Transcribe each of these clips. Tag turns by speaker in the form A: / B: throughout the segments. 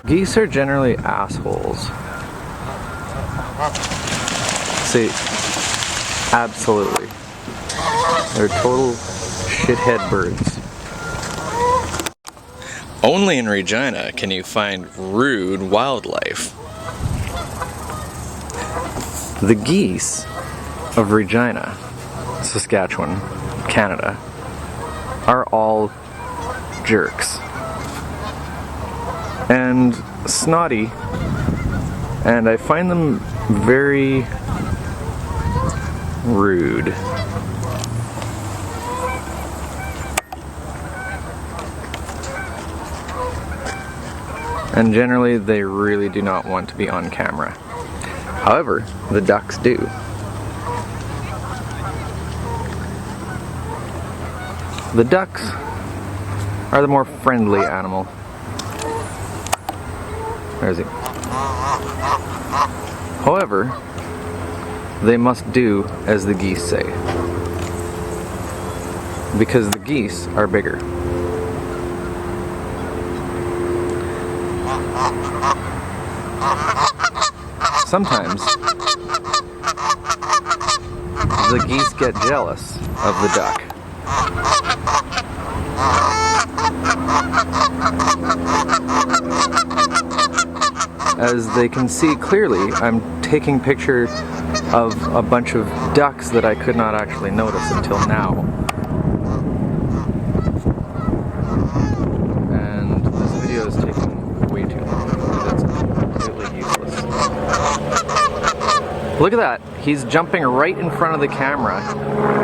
A: Geese are generally assholes. See, absolutely. They're total shithead birds.
B: Only in Regina can you find rude wildlife.
A: The geese of Regina, Saskatchewan, Canada, are all jerks. And snotty, and I find them very rude. And generally they really do not want to be on camera. However, the ducks do. The ducks are the more friendly animal. Where is he? However, they must do as the geese say, because the geese are bigger. Sometimes the geese get jealous of the duck. As they can see clearly, I'm taking pictures of a bunch of ducks that I could not actually notice until now. And this video is taking way too long. That's completely useless. Look at that. He's jumping right in front of the camera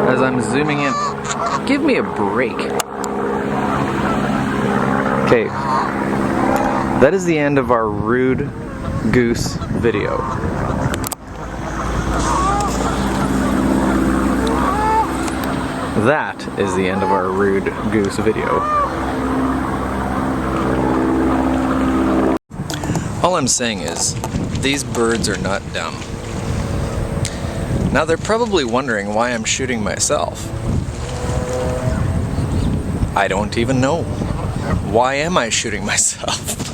A: as I'm zooming in. Give me a break. Okay. That is the end of our rude goose video. That is the end of our rude goose video.
B: All I'm saying is, these birds are not dumb. Now they're probably wondering why I'm shooting myself. I don't even know. Why am I shooting myself?